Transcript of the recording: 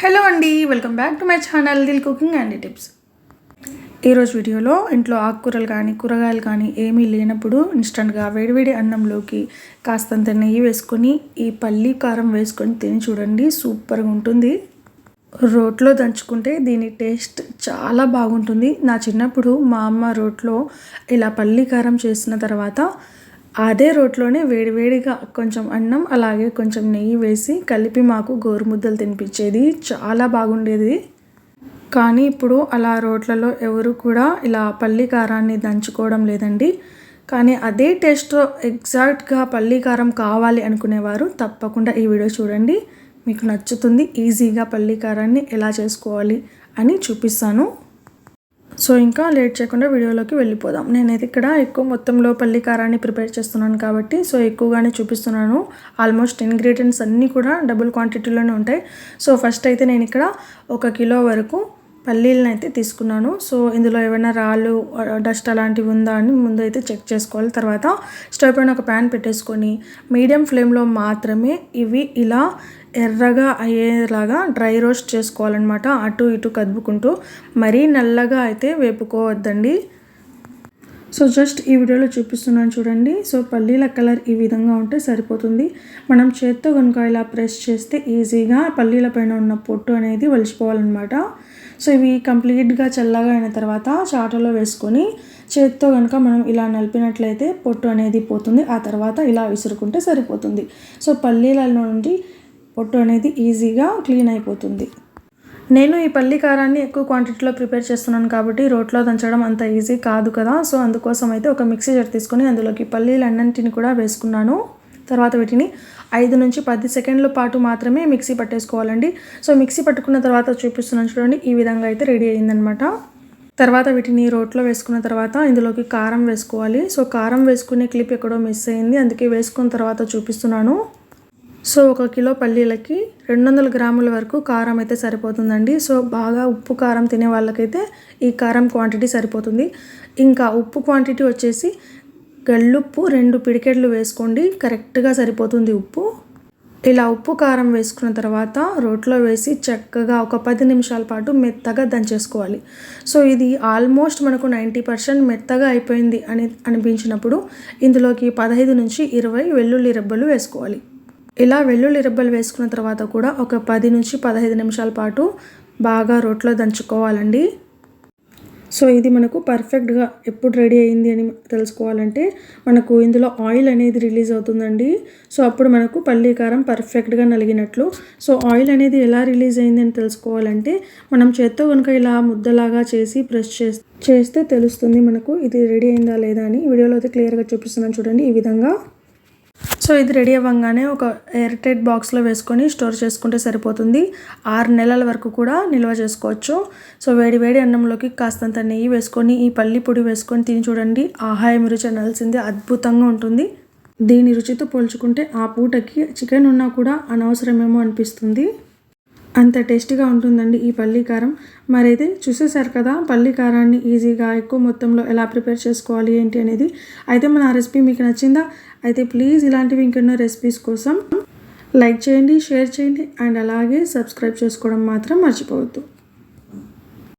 Hello అండి, welcome back to my channel Dil cooking and tips. ఈరోజు వీడియోలో ఇంట్లో ఆకుకూరలు కానీ కూరగాయలు కానీ ఏమీ లేనప్పుడు ఇన్స్టెంట్గా వేడివేడి అన్నంలోకి కాస్తంత నెయ్యి వేసుకొని ఈ పల్లి కారం వేసుకొని తిని చూడండి, సూపర్గా ఉంటుంది. రోట్లో దంచుకుంటే దీని టేస్ట్ చాలా బాగుంటుంది. నా చిన్నప్పుడు మా అమ్మ రోట్లో ఇలా పల్లి కారం చేసిన తర్వాత అదే రోట్లోనే వేడివేడిగా కొంచెం అన్నం అలాగే కొంచెం నెయ్యి వేసి కలిపి మాకు గోరుముద్దలు తినిపించేది. చాలా బాగుండేది. కానీ ఇప్పుడు అలా రోట్లలో ఎవరు కూడా ఇలా పల్లి కారాన్ని దంచుకోవడం లేదండి. కానీ అదే టేస్ట్తో ఎగ్జాక్ట్గా పల్లి కారం కావాలి అనుకునేవారు తప్పకుండా ఈ వీడియో చూడండి, మీకు నచ్చుతుంది. ఈజీగా పల్లి కారాన్ని ఎలా చేసుకోవాలి అని చూపిస్తాను. సో ఇంకా లేట్ చేయకుండా వీడియోలోకి వెళ్ళిపోదాం. నేనైతే ఇక్కడ ఎక్కువ మొత్తంలో పల్లి కారాన్ని ప్రిపేర్ చేస్తున్నాను కాబట్టి సో ఎక్కువగానే చూపిస్తున్నాను. ఆల్మోస్ట్ ఇంగ్రీడియంట్స్ అన్నీ కూడా డబుల్ క్వాంటిటీలోనే ఉంటాయి. సో ఫస్ట్ అయితే నేను ఇక్కడ 1 కిలో వరకు పల్లీలను అయితే తీసుకున్నాను. సో ఇందులో ఏమైనా రాళ్ళు డస్ట్ అలాంటివి ఉందా అని ముందు అయితే చెక్ చేసుకోవాలి. తర్వాత స్టవ్ పైన ఒక ప్యాన్ పెట్టేసుకొని మీడియం ఫ్లేమ్లో మాత్రమే ఇవి ఇలా ఎర్రగా అయ్యేలాగా డ్రై రోస్ట్ చేసుకోవాలన్నమాట. అటు ఇటు కదుపుకుంటూ, మరీ నల్లగా అయితే వేపుకోవద్దండి. సో జస్ట్ ఈ వీడియోలో చూపిస్తున్నాను చూడండి. సో పల్లీల కలర్ ఈ విధంగా ఉంటే సరిపోతుంది. మనం చేత్తో కనుక ఇలా ప్రెస్ చేస్తే ఈజీగా పల్లీల పైన ఉన్న పొట్టు అనేది వలిచిపోవాలన్నమాట. సో ఇవి కంప్లీట్గా చల్లగా అయిన తర్వాత చాటలో వేసుకొని చేత్తో కనుక మనం ఇలా నలిపినట్లయితే పొట్టు అనేది పోతుంది. ఆ తర్వాత ఇలా విసురుకుంటే సరిపోతుంది. సో పల్లీల నుండి పొట్టు అనేది ఈజీగా క్లీన్ అయిపోతుంది. నేను ఈ పల్లి కారాన్ని ఎక్కువ క్వాంటిటీలో ప్రిపేర్ చేస్తున్నాను కాబట్టి రోట్లో దంచడం అంత ఈజీ కాదు కదా. సో అందుకోసం అయితే ఒక మిక్సీ జార్ తీసుకొని అందులోకి పల్లీలన్నింటిని కూడా వేసుకున్నాను. తర్వాత వీటిని 5 నుంచి 10 సెకండ్ల పాటు మాత్రమే మిక్సీ పట్టేసుకోవాలండి. సో మిక్సీ పట్టుకున్న తర్వాత చూపిస్తున్నాను చూడండి, ఈ విధంగా అయితే రెడీ అయిందనమాట. తర్వాత వీటిని రోట్లో వేసుకున్న తర్వాత ఇందులోకి కారం వేసుకోవాలి. సో కారం వేసుకునే క్లిప్ ఎక్కడో మిస్ అయింది, అందుకే వేసుకున్న తర్వాత చూపిస్తున్నాను. సో 1 కిలో పల్లీలకి 200 గ్రాముల వరకు కారం అయితే సరిపోతుందండి. సో బాగా ఉప్పు కారం తినే వాళ్ళకైతే ఈ కారం క్వాంటిటీ సరిపోతుంది. ఇంకా ఉప్పు క్వాంటిటీ వచ్చేసి గల్లుప్పు 2 పిడికెట్లు వేసుకోండి, కరెక్ట్గా సరిపోతుంది ఉప్పు. ఇలా ఉప్పు కారం వేసుకున్న తర్వాత రోట్లో వేసి చక్కగా ఒక 10 నిమిషాల పాటు మెత్తగా దంచేసుకోవాలి. సో ఇది ఆల్మోస్ట్ మనకు 90% మెత్తగా అయిపోయింది అని అనిపించినప్పుడు ఇందులోకి 15 నుంచి 20 వెల్లుల్లి రెబ్బలు వేసుకోవాలి. ఇలా వెల్లుల్లి రెబ్బలు వేసుకున్న తర్వాత కూడా ఒక 10 నుంచి 15 నిమిషాల పాటు బాగా రోట్లో దంచుకోవాలండి. సో ఇది మనకు పర్ఫెక్ట్గా ఎప్పుడు రెడీ అయింది అని తెలుసుకోవాలంటే మనకు ఇందులో ఆయిల్ అనేది రిలీజ్ అవుతుందండి. సో అప్పుడు మనకు పల్లి కారం పర్ఫెక్ట్గా నలిగినట్లు. సో ఆయిల్ అనేది ఎలా రిలీజ్ అయింది అని తెలుసుకోవాలంటే మనం చేత్తో కనుక ఇలా ముద్దలాగా చేసి ప్రెస్ చేస్తే తెలుస్తుంది మనకు ఇది రెడీ అయిందా లేదా అని. వీడియోలో అయితే క్లియర్గా చూపిస్తున్నాను చూడండి, ఈ విధంగా. సో ఇది రెడీ అవ్వగానే ఒక ఎయిర్ టైట్ బాక్స్లో వేసుకొని స్టోర్ చేసుకుంటే సరిపోతుంది. 6 నెలల వరకు కూడా నిల్వ చేసుకోవచ్చు. సో వేడి వేడి అన్నంలోకి కాస్తంత నెయ్యి వేసుకొని ఈ పల్లి పొడి వేసుకొని తిని చూడండి, ఆహాయం రుచి అనాల్సిందే, అద్భుతంగా ఉంటుంది. దీని రుచితో పోల్చుకుంటే ఆ పూటకి చికెన్ ఉన్నా కూడా అనవసరమేమో అనిపిస్తుంది, అంత టేస్టీగా ఉంటుందండి ఈ పల్లి కారం. మరైతే చూసేశారు కదా పల్లి కారాన్ని ఈజీగా ఎక్కువ మొత్తంలో ఎలా ప్రిపేర్ చేసుకోవాలి ఏంటి అనేది. అయితే మన రెసిపీ మీకు నచ్చిందా? అయితే ప్లీజ్ ఇలాంటివి ఇంకెన్నో రెసిపీస్ కోసం లైక్ చేయండి, షేర్ చేయండి అండ్ అలాగే సబ్స్క్రైబ్ చేసుకోవడం మాత్రం మర్చిపోవద్దు.